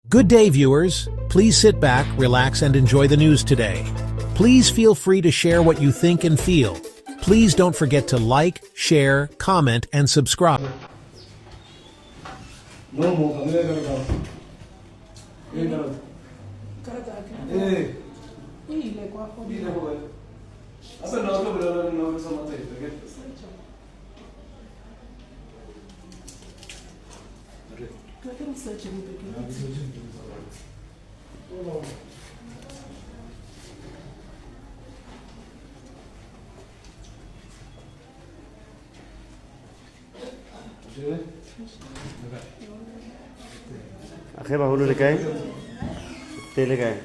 Good day, viewers. Please sit back, relax, and enjoy the news today. Please feel free to share what you think and feel. Please don't forget to like, share, comment, and subscribe. Akhir bahu lu lekai, teh lekai.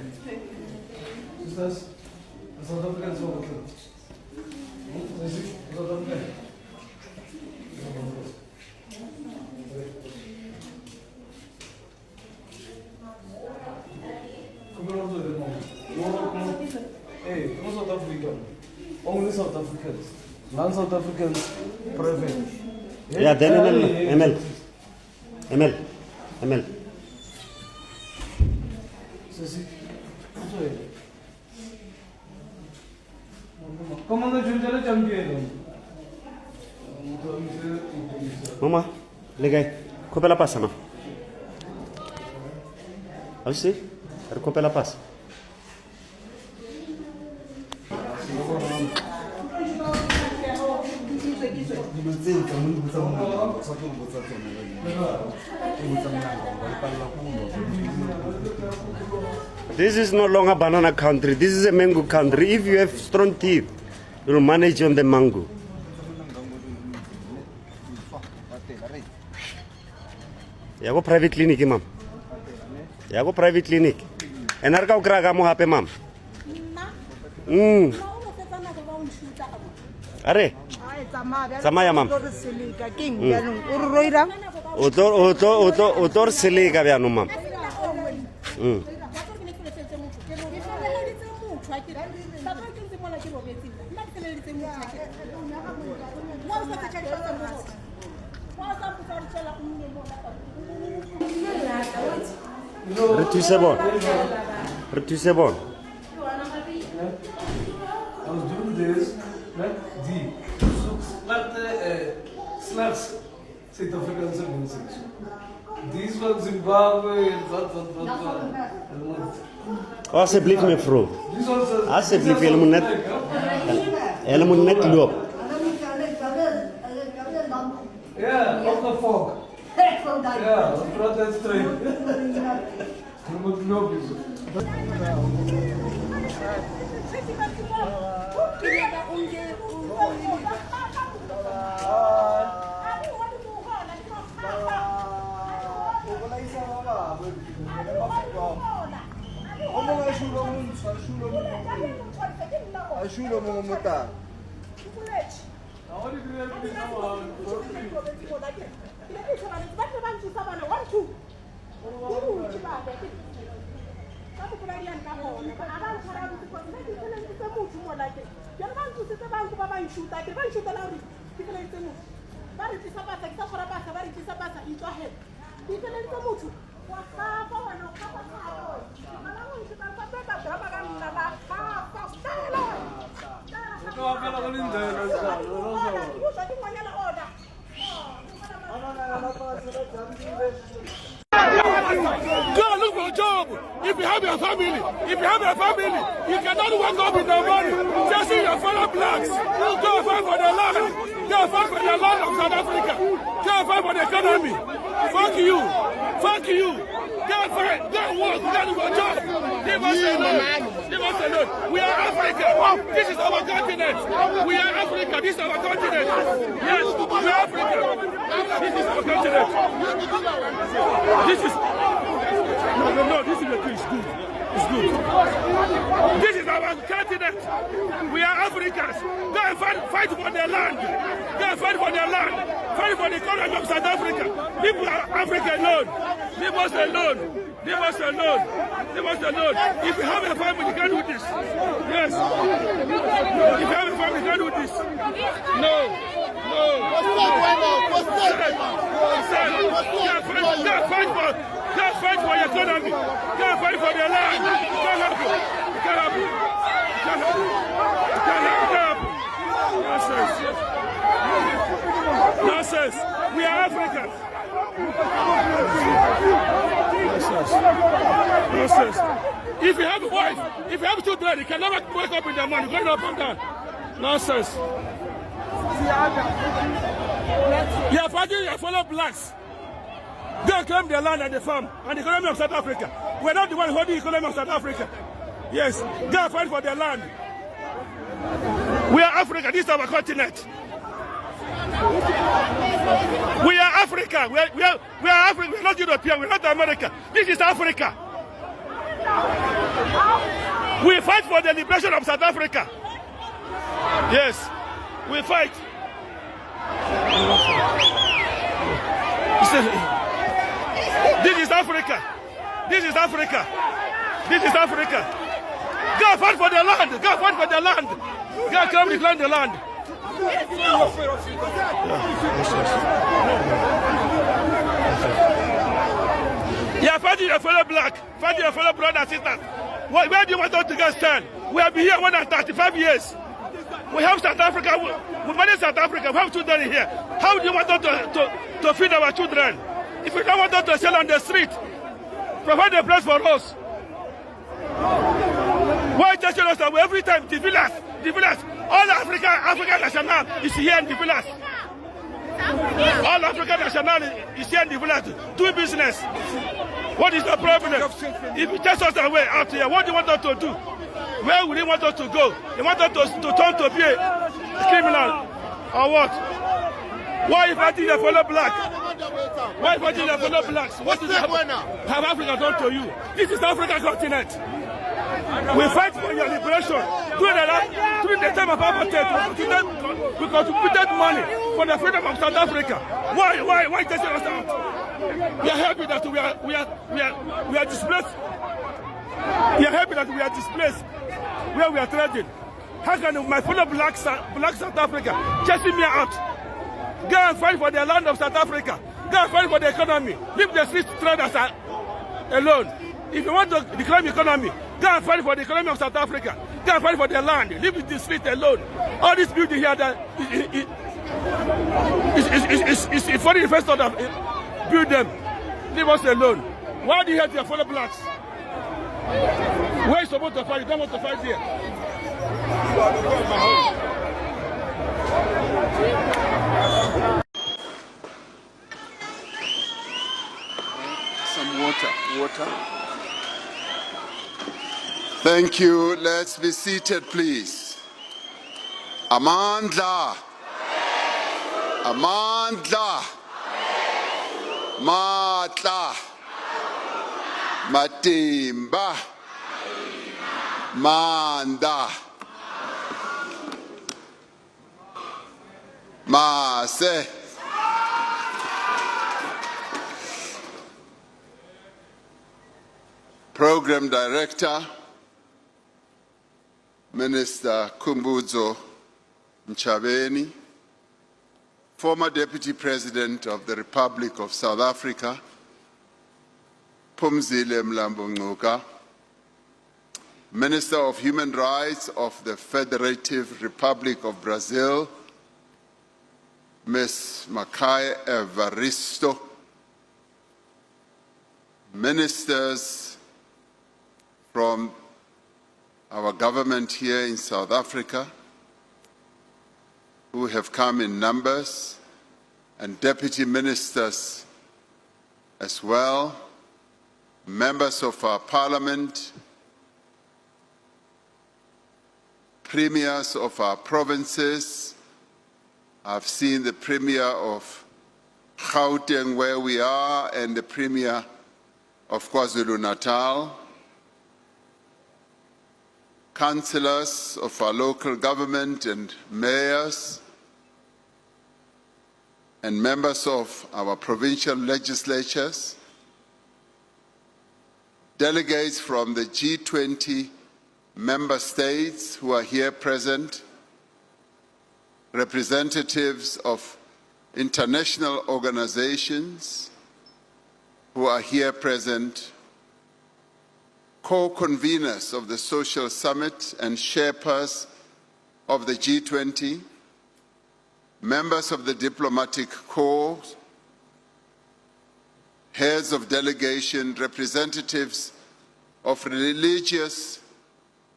Hey, no South African. Only South Africans. Non-South Africans private. Ya, then ML. Come on, the children champion. Mama, lekai. Kau pela pas sama. Apa sih? Kau pela pas. This is no longer banana country. This is a mango country. If you have strong teeth, you will manage on the mango. Ya go private clinic, ma'am. Ya go private clinic. Enar kau kira kamu HP, ma'am? Are? Sama ya, ma'am. Otor selika biano, ma'am. Retuse bon. I was doing this, like slugs, South Africans are music. These were Zimbabwe and what. Alsjeblieft, mevrouw. Alsjeblieft, je moet net lopen. Yeah, off the fog. Yeah, front and straight. You must lopen. Go look for a job. If you have a family, you cannot work up with no money. Chasing your fellow blacks. Go fight for the land. Go fight for the land of South Africa. Go fight for the economy. Fuck you. Go fight. Go work. Go do a job. Leave us alone. We are Africa. This is our continent. We are Africa. This is our continent. Yes, we are Africa. This is our continent. This is... No, this is the thing. It's good. It's good. This is our continent. We are Africans. Go and fight for their land. Go and fight for their land. Fight for the economy of South Africa. People are Africa alone. Leave us alone. Leave us alone. Leave us alone. If you have a family, you can do this. Yes. If you have a family, you can do this. No. Can't fight for your economy. Can't fight for your land. Can't happen. Nonsense. We are Africans. Nonsense. If you have a wife, if you have children, you can never wake up in the morning, going up and down. Nonsense. You are fighting your fellow blacks. They claim their land and the farm and the economy of South Africa. We're not the one holding the economy of South Africa. Yes, they are fighting for their land. We are Africa. This is our continent. We are Africa. We are Africa. We are not European. We are not America. This is Africa. We fight for the liberation of South Africa. Yes, we fight. This is Africa. This is Africa. This is Africa. Go fight for the land. Go fight for the land. Go come reclaim the land. Yeah, fighting your fellow black, fighting your fellow brother and sisters. Where do you want us to get stand? We have been here more than 35 years. We have South Africa. We manage South Africa. We have children here. How do you want us to feed our children? If you don't want us to sell on the street, provide a place for us. Why telling us that every time the villas, all African national is here in the villas. All African national is here in the villas doing business. What is the problem? If you take us away out here, what do you want us to do? Where would you want us to go? You want us to turn to be a criminal or what? Why fighting the fellow black? Why fighting the fellow blacks? What have Africa done to you? This is the African continent. We fight for your liberation. During the time of apartheid, we contributed money for the freedom of South Africa. Why taking us out? We are happy that we are displaced. We are happy that we are displaced where we are trading. How can my fellow black South Africa chasing me out? Go and fight for the land of South Africa. Go and fight for the economy. Leave the street traders alone. If you want to decline the economy, go and fight for the economy of South Africa. Go and fight for the land. Leave the street alone. All this building here that is for the investor that build them. Leave us alone. Why do you hate your fellow blacks? Where are you supposed to fight? You don't want to fight here. Some water. Thank you. Let's be seated, please. Amandla. Matla. Matimba. Manda. Mase. Program Director, Minister Kumbuzo Nchabeni, former Deputy President of the Republic of South Africa, Phumzile Mlambo-Ngcuka, Minister of Human Rights of the Federative Republic of Brazil, Ms. Makai Evaristo, ministers from our government here in South Africa who have come in numbers, and deputy ministers as well, members of our parliament, premiers of our provinces. I've seen the premier of Gauteng where we are, and the premier of KwaZulu-Natal, councillors of our local government and mayors, and members of our provincial legislatures, delegates from the G20 member states who are here present, representatives of international organizations who are here present, co-conveners of the Social Summit and Sherpas of the G20, members of the diplomatic corps, heads of delegation, representatives of religious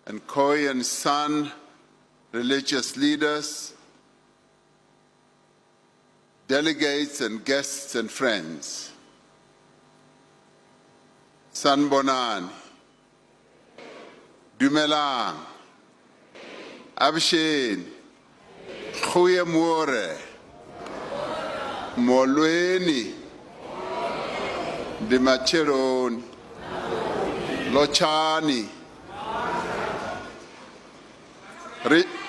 and Khoi and San religious leaders, delegates and guests and friends. Sanbonani, Dumelang, Abshin, Khuyemore, Molweni, Dimacheron, Lochani,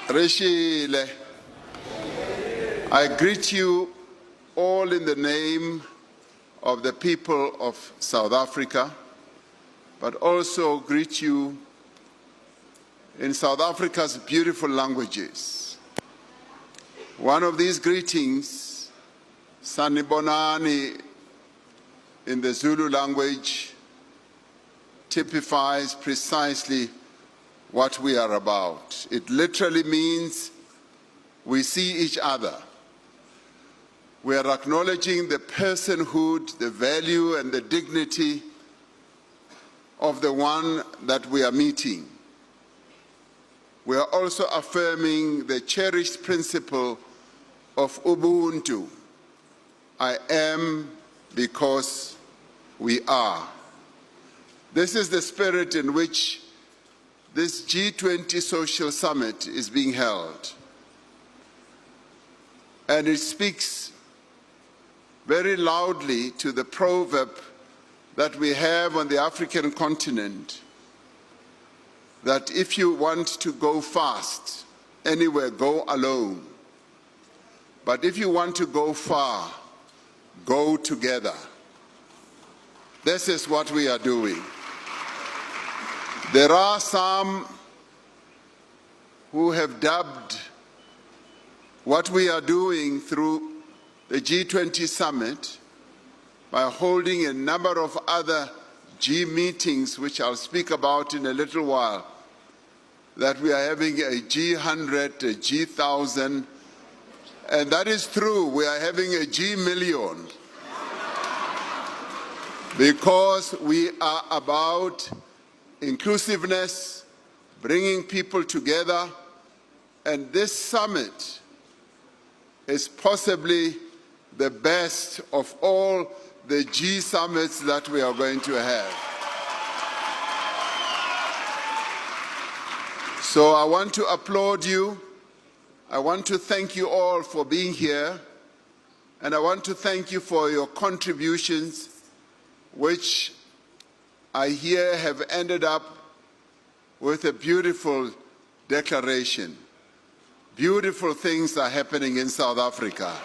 Rishile. I greet you all in the name of the people of South Africa, but also greet you in South Africa's beautiful languages. One of these greetings, Sanibonani in the Zulu language, typifies precisely what we are about. It literally means we see each other. We are acknowledging the personhood, the value, and the dignity of the one that we are meeting. We are also affirming the cherished principle of Ubuntu. I am because we are. This is the spirit in which this G20 Social Summit is being held. And it speaks very loudly to the proverb that we have on the African continent, that if you want to go fast anywhere, go alone. But if you want to go far, go together. This is what we are doing. There are some who have dubbed what we are doing through the G20 Summit by holding a number of other G meetings, which I'll speak about in a little while, that we are having a G100, a G1000, and that is true. We are having a G1,000,000 because we are about inclusiveness, bringing people together, and this summit is possibly the best of all the G summits that we are going to have. So I want to applaud you. I want to thank you all for being here, and I want to thank you for your contributions, which I hear have ended up with a beautiful declaration. Beautiful things are happening in South Africa.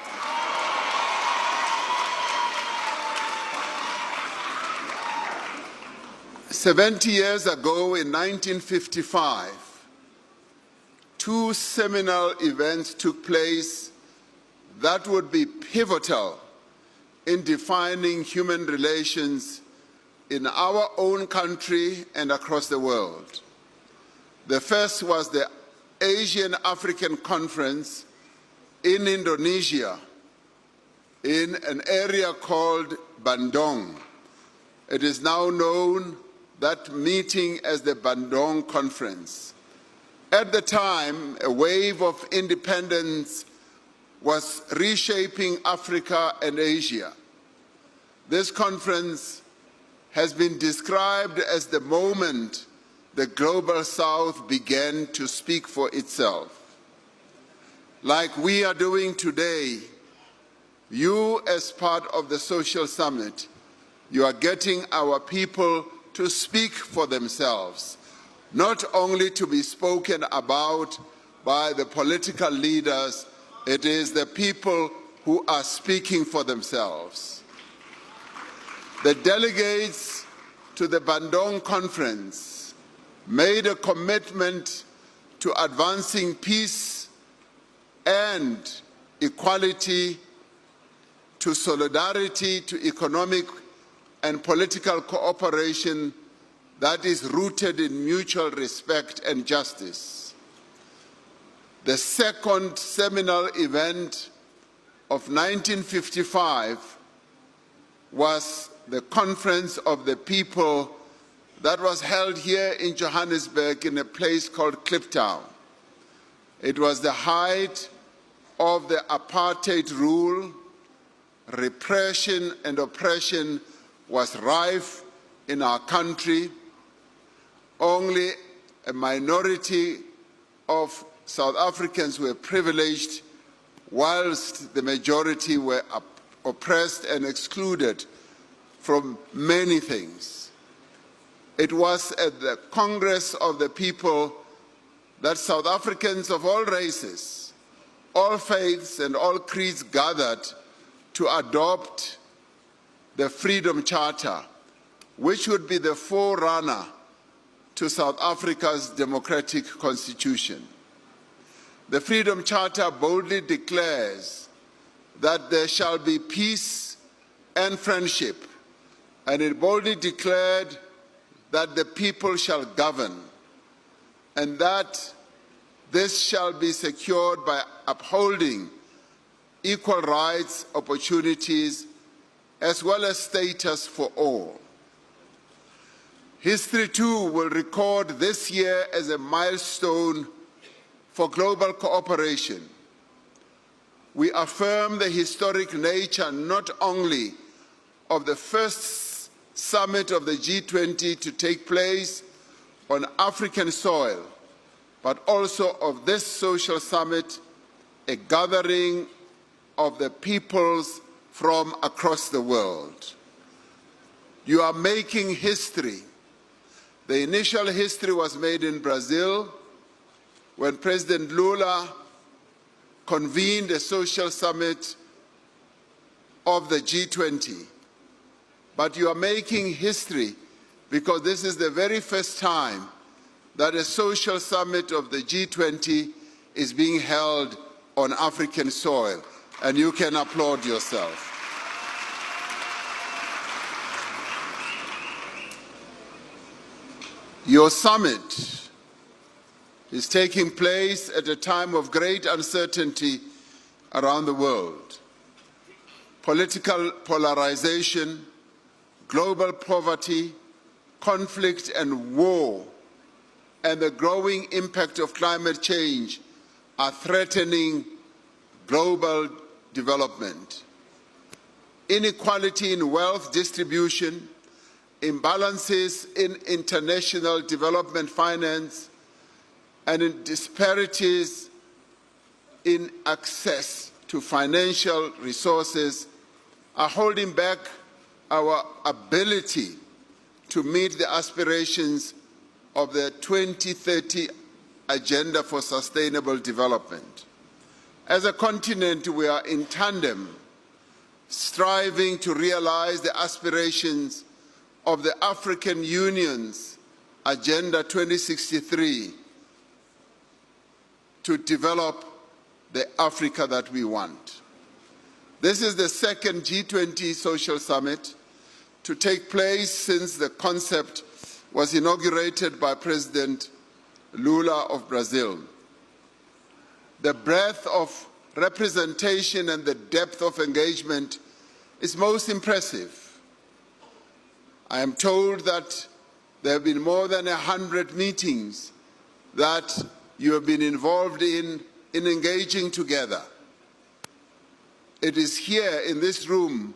"70 years ago, in 1955, two seminal events took place that would be pivotal in defining human relations in our own country and across the world. The first was the Asian African Conference in Indonesia, in an area called Bandung. It is now known, that meeting, as the Bandung Conference. At the time, a wave of independence was reshaping Africa and Asia. This conference has been described as the moment the Global South began to speak for itself. Like we are doing today, you, as part of the Social Summit, you are getting our people to speak for themselves, not only to be spoken about by the political leaders. It is the people who are speaking for themselves. The delegates to the Bandung Conference made a commitment to advancing peace and equality, to solidarity, to economic and political cooperation that is rooted in mutual respect and justice. The second seminal event of 1955 was the Conference of the People that was held here in Johannesburg in a place called Kliptown. It was the height of the apartheid rule. Repression and oppression was rife in our country. Only a minority of South Africans were privileged, whilst the majority were oppressed and excluded from many things. It was at the Congress of the People that South Africans of all races, all faiths and all creeds gathered to adopt the Freedom Charter, which would be the forerunner to South Africa's democratic constitution. The Freedom Charter boldly declares that there shall be peace and friendship, and it boldly declared that the people shall govern, and that this shall be secured by upholding equal rights, opportunities, as well as status for all. History, too, will record this year as a milestone for global cooperation. We affirm the historic nature not only of the first summit of the G20 to take place on African soil, but also of this social summit, a gathering of the peoples from across the world. You are making history. The initial history was made in Brazil when President Lula convened a social summit of the G20. But you are making history because this is the very first time that a social summit of the G20 is being held on African soil, and you can applaud yourself. Your summit is taking place at a time of great uncertainty around the world. Political polarization, global poverty, conflict and war, and the growing impact of climate change are threatening global development. Inequality in wealth distribution, imbalances in international development finance, and in disparities in access to financial resources are holding back our ability to meet the aspirations of the 2030 Agenda for Sustainable Development. As a continent, we are in tandem, striving to realize the aspirations of the African Union's Agenda 2063 to develop the Africa that we want. This is the second G20 Social Summit to take place since the concept was inaugurated by President Lula of Brazil. The breadth of representation and the depth of engagement is most impressive. I am told that there have been more than 100 meetings that you have been involved in engaging together. It is here in this room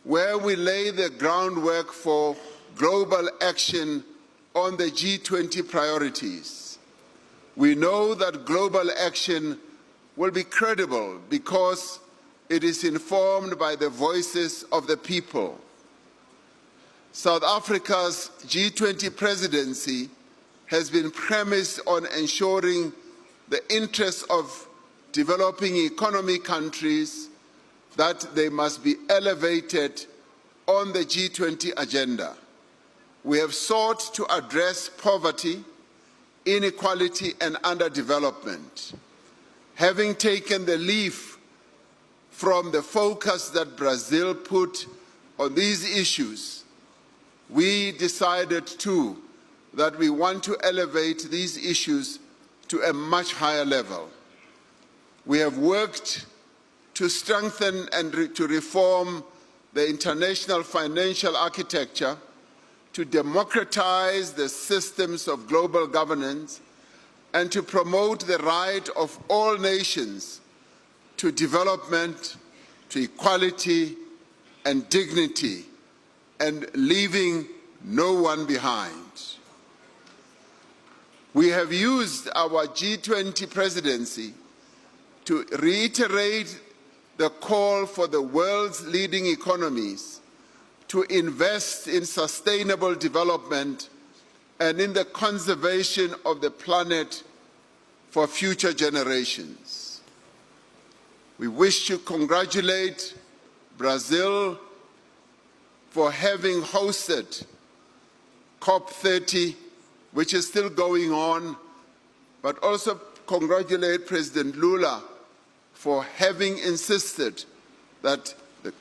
where we lay the groundwork for global action on the G20 priorities. We know that global action will be credible because it is informed by the voices of the people. South Africa's G20 presidency has been premised on ensuring the interests of developing economy countries, that they must be elevated on the G20 agenda. We have sought to address poverty, inequality, and underdevelopment. Having taken the leaf from the focus that Brazil put on these issues, we decided too that we want to elevate these issues to a much higher level. We have worked to strengthen and to reform the international financial architecture, to democratize the systems of global governance, and to promote the right of all nations to development, to equality and dignity, and leaving no one behind. We have used our G20 presidency to reiterate the call for the world's leading economies to invest in sustainable development and in the conservation of the planet for future generations. We wish to congratulate Brazil for having hosted COP30, which is still going on, but also congratulate President Lula for having insisted that the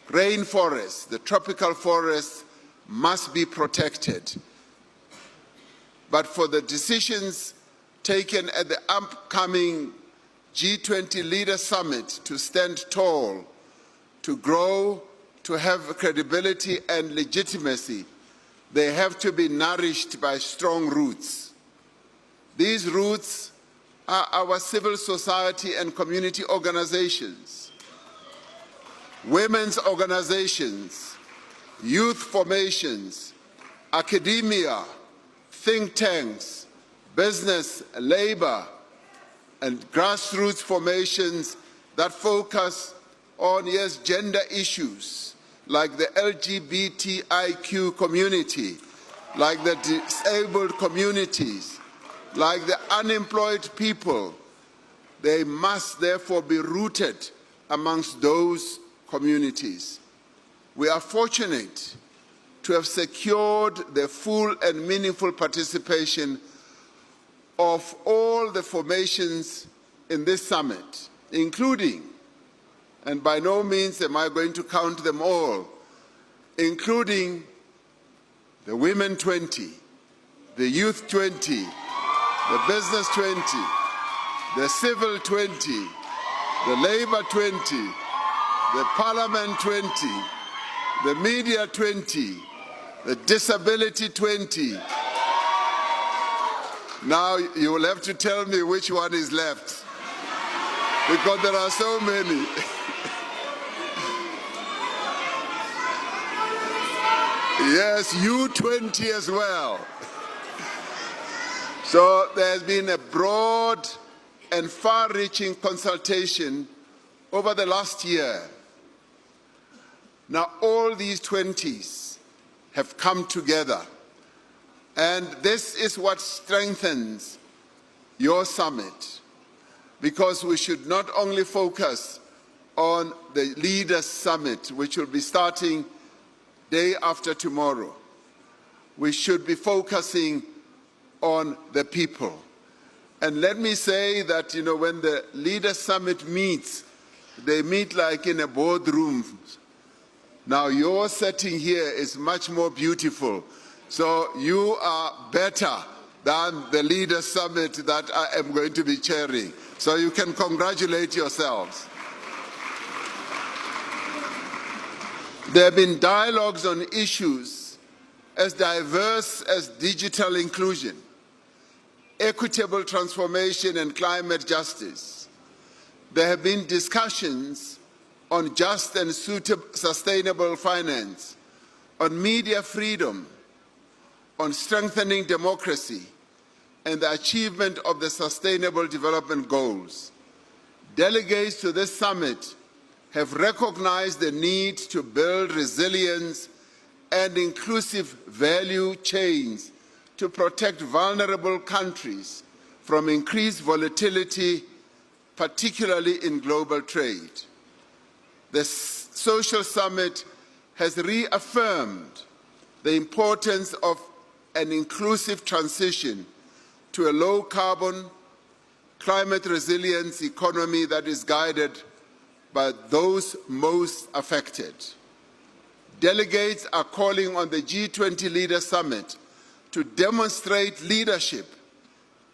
rainforests, the tropical forests, must be protected. But for the decisions taken at the upcoming G20 Leader Summit to stand tall, to grow, to have credibility and legitimacy, they have to be nourished by strong roots. These roots are our civil society and community organizations, women's organizations, youth formations, academia, think tanks, business, labor, and grassroots formations that focus on, yes, gender issues, like the LGBTIQ community, like the disabled communities, like the unemployed people. They must therefore be rooted amongst those communities. We are fortunate to have secured the full and meaningful participation of all the formations in this summit, including, and by no means am I going to count them all, including the Women 20, the Youth 20, the Business 20, the Civil 20, the Labor 20, the Parliament 20, the Media 20, the Disability 20. Now you will have to tell me which one is left, because there are so many. Yes, U20 as well. So there has been a broad and far-reaching consultation over the last year. Now all these 20s have come together, and this is what strengthens your summit, because we should not only focus on the Leaders' Summit, which will be starting day after tomorrow. We should be focusing on the people. And let me say that, you know, when the Leaders' Summit meets, they meet like in a boardroom. Now your setting here is much more beautiful. So you are better than the Leaders' Summit that I am going to be chairing. So you can congratulate yourselves. There have been dialogues on issues as diverse as digital inclusion, equitable transformation, and climate justice. There have been discussions on just and sustainable finance, on media freedom, on strengthening democracy, and the achievement of the Sustainable Development Goals. Delegates to this summit have recognized the need to build resilience and inclusive value chains to protect vulnerable countries from increased volatility, particularly in global trade. The Social Summit has reaffirmed the importance of an inclusive transition to a low-carbon, climate resilience economy that is guided by those most affected. Delegates are calling on the G20 Leaders Summit to demonstrate leadership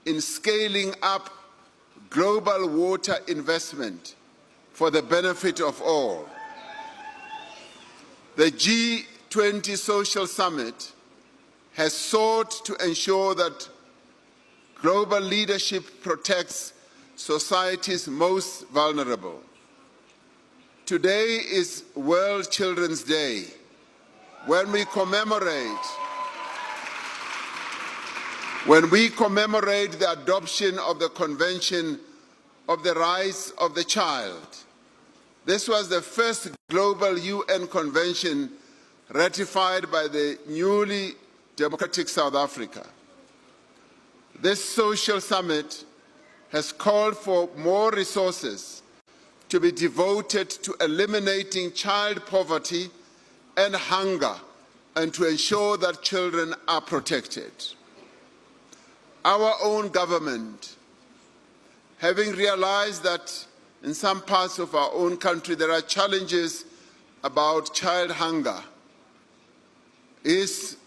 in scaling up global water investment for the benefit of all. The G20 Social Summit has sought to ensure that global leadership protects society's most vulnerable. Today is World Children's Day, when we commemorate the adoption of the Convention of the Rights of the Child. This was the first global UN convention ratified by the newly democratic South Africa. This social summit has called for more resources to be devoted to eliminating child poverty and hunger and to ensure that children are protected. Our own government, having realized that in some parts of our own country there are challenges about child hunger, is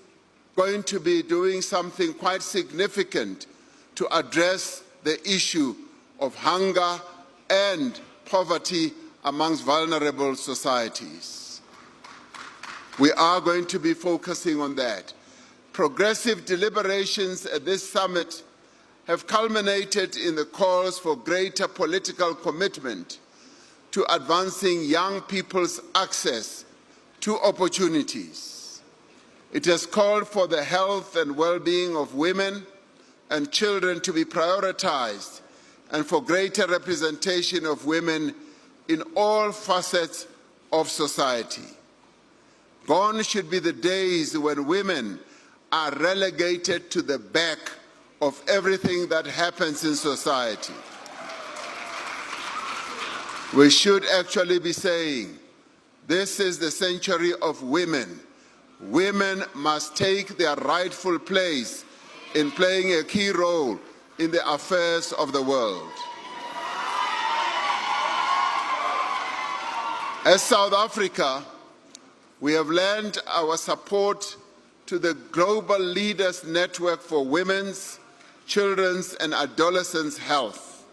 going to be doing something quite significant to address the issue of hunger and poverty amongst vulnerable societies. We are going to be focusing on that. Progressive deliberations at this summit have culminated in the calls for greater political commitment to advancing young people's access to opportunities. It has called for the health and well-being of women and children to be prioritized and for greater representation of women in all facets of society. Gone should be the days when women are relegated to the back of everything that happens in society. We should actually be saying, this is the century of women. Women must take their rightful place in playing a key role in the affairs of the world. As South Africa, we have lent our support to the Global Leaders Network for Women's, Children's and Adolescents' Health.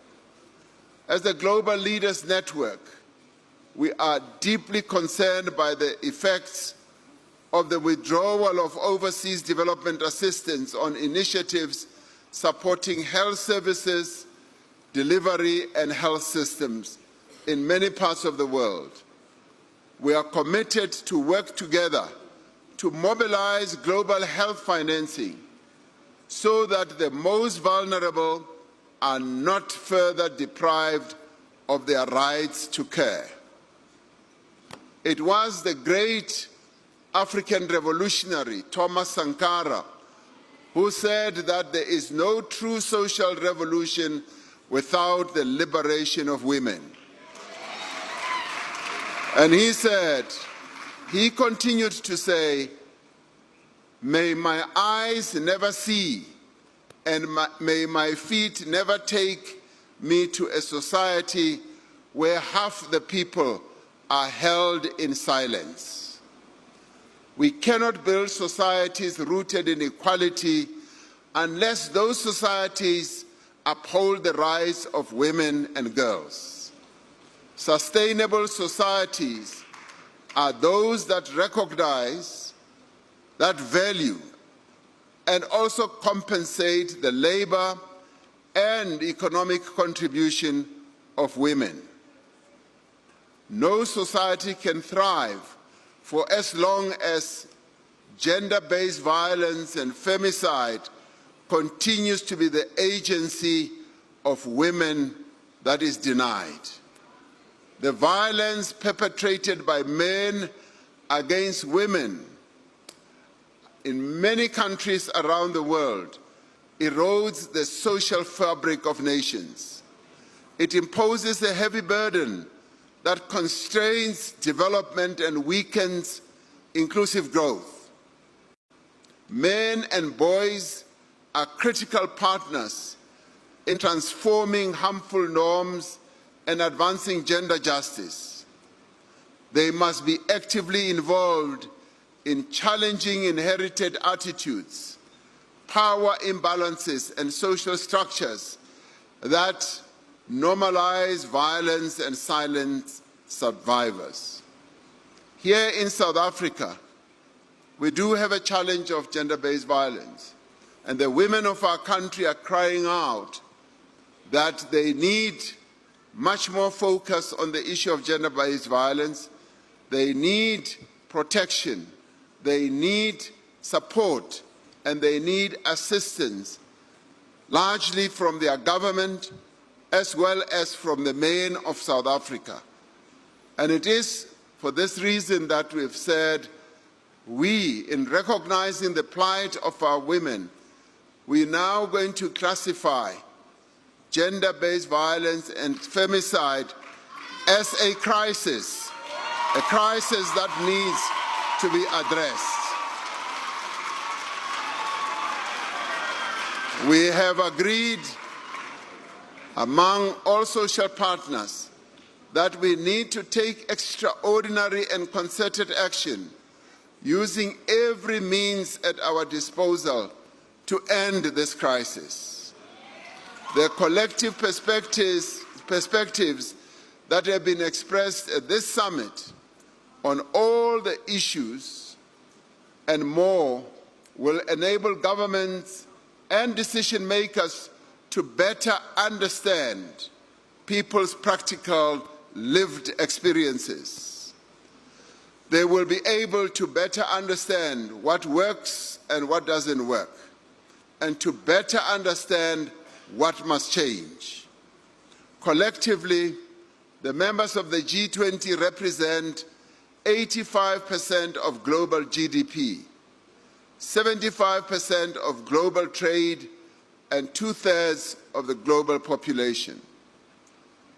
As the Global Leaders Network, we are deeply concerned by the effects of the withdrawal of overseas development assistance on initiatives supporting health services, delivery and health systems in many parts of the world. We are committed to work together to mobilize global health financing so that the most vulnerable are not further deprived of their rights to care. It was the great African revolutionary Thomas Sankara who said that there is no true social revolution without the liberation of women. And he continued to say, may my eyes never see and may my feet never take me to a society where half the people are held in silence. We cannot build societies rooted in equality unless those societies uphold the rights of women and girls. Sustainable societies are those that recognize, that value, and also compensate the labor and economic contribution of women. No society can thrive for as long as gender-based violence and femicide continues to be the agency of women that is denied. The violence perpetrated by men against women in many countries around the world erodes the social fabric of nations. It imposes a heavy burden that constrains development and weakens inclusive growth. Men and boys are critical partners in transforming harmful norms and advancing gender justice. They must be actively involved in challenging inherited attitudes, power imbalances, and social structures that normalize violence and silence survivors. Here in South Africa, we do have a challenge of gender-based violence, and the women of our country are crying out that they need much more focus on the issue of gender-based violence. They need protection, they need support, and they need assistance, largely from their government as well as from the men of South Africa. And it is for this reason that we've said, we, in recognizing the plight of our women, we're now going to classify gender-based violence and femicide as a crisis that needs to be addressed. We have agreed among all social partners that we need to take extraordinary and concerted action using every means at our disposal to end this crisis. The collective perspectives that have been expressed at this summit on all the issues and more will enable governments and decision makers to better understand people's practical lived experiences. They will be able to better understand what works and what doesn't work, and to better understand what must change. Collectively, the members of the G20 represent 85% of global GDP, 75% of global trade, and 2/3 of the global population.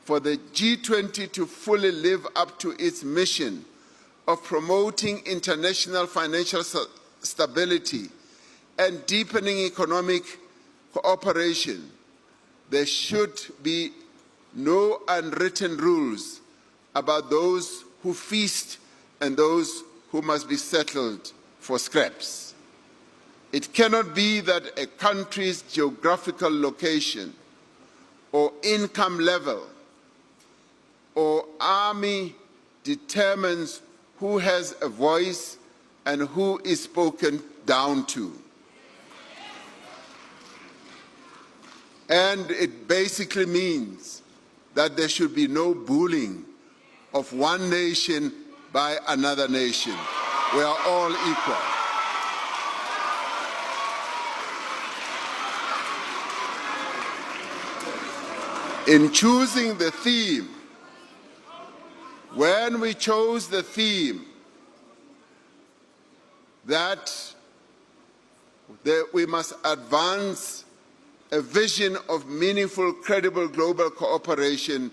For the G20 to fully live up to its mission of promoting international financial stability and deepening economic cooperation, there should be no unwritten rules about those who feast and those who must be settled for scraps. It cannot be that a country's geographical location or income level or army determines who has a voice and who is spoken down to. And it basically means that there should be no bullying of one nation by another nation. We are all equal. In choosing the theme, when we chose the theme that we must advance a vision of meaningful, credible global cooperation,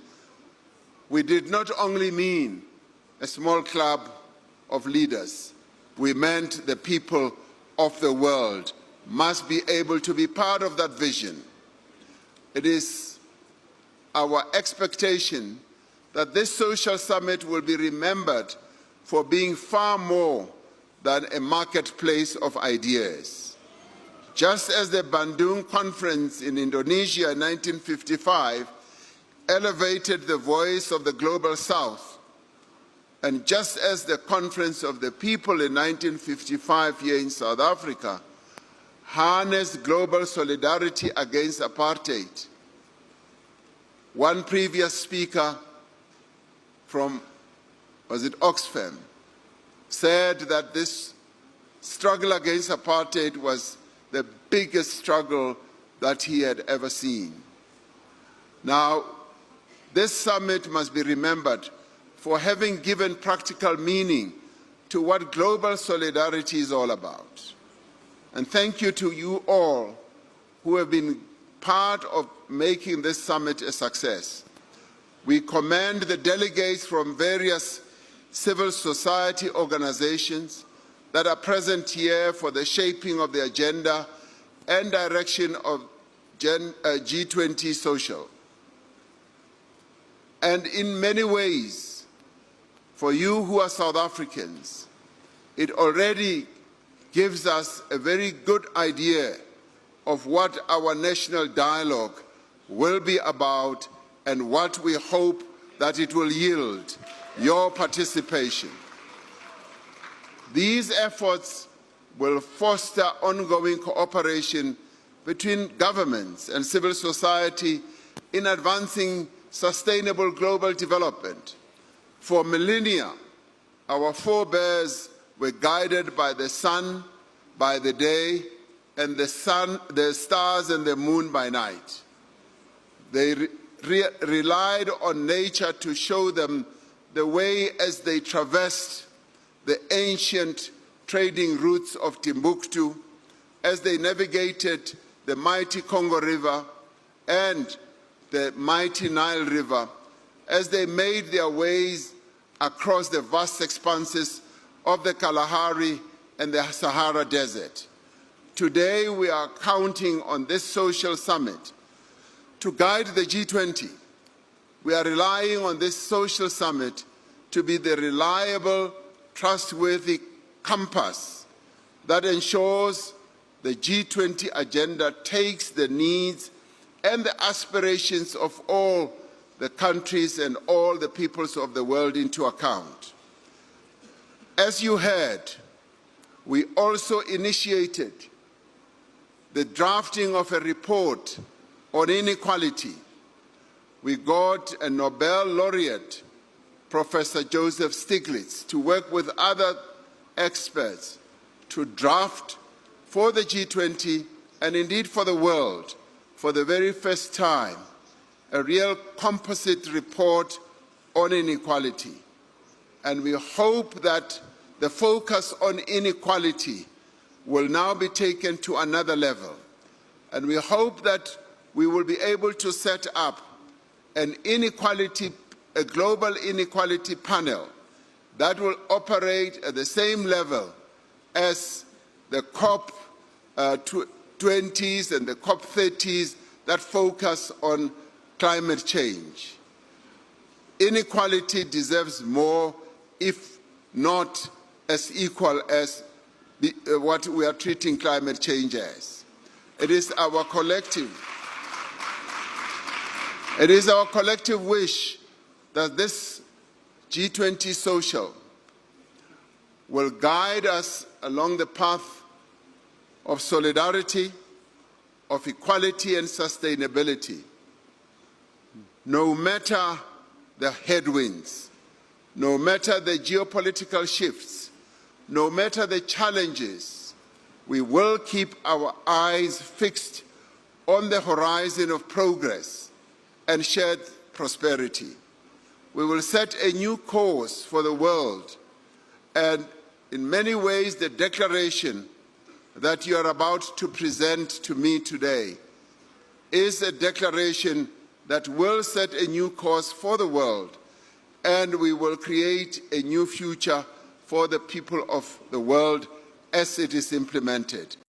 we did not only mean a small club of leaders. We meant the people of the world must be able to be part of that vision. It is our expectation that this social summit will be remembered for being far more than a marketplace of ideas. Just as the Bandung Conference in Indonesia in 1955 elevated the voice of the Global South, and just as the Conference of the People in 1955 here in South Africa harnessed global solidarity against apartheid, one previous speaker from, Oxfam, said that this struggle against apartheid was the biggest struggle that he had ever seen. Now, this summit must be remembered for having given practical meaning to what global solidarity is all about. And thank you to you all who have been part of making this summit a success. We commend the delegates from various civil society organizations that are present here for the shaping of the agenda and direction of G20 Social. And in many ways, for you who are South Africans, it already gives us a very good idea of what our national dialogue will be about and what we hope that it will yield, your participation. These efforts will foster ongoing cooperation between governments and civil society in advancing sustainable global development. For millennia, our forebears were guided by the sun by the day and the stars and the moon by night. They relied on nature to show them the way as they traversed the ancient trading routes of Timbuktu, as they navigated the mighty Congo River and the mighty Nile River, as they made their ways across the vast expanses of the Kalahari and the Sahara Desert. Today we are counting on this social summit to guide the G20. We are relying on this social summit to be the reliable, trustworthy compass that ensures the G20 agenda takes the needs and the aspirations of all the countries and all the peoples of the world into account. As you heard, we also initiated the drafting of a report on inequality. We got a Nobel laureate, Professor Joseph Stiglitz, to work with other experts to draft for the G20 and indeed for the world, for the very first time, a real composite report on inequality. And we hope that the focus on inequality will now be taken to another level. And we hope that we will be able to set up a global inequality panel that will operate at the same level as the COP20s and the COP30s that focus on climate change. Inequality deserves more, if not as equal as what we are treating climate change as. It is our collective wish that this G20 Social will guide us along the path of solidarity, of equality and sustainability. No matter the headwinds, no matter the geopolitical shifts, no matter the challenges, we will keep our eyes fixed on the horizon of progress and shared prosperity. We will set a new course for the world, and in many ways the declaration that you are about to present to me today is a declaration that will set a new course for the world, and we will create a new future for the people of the world as it is implemented.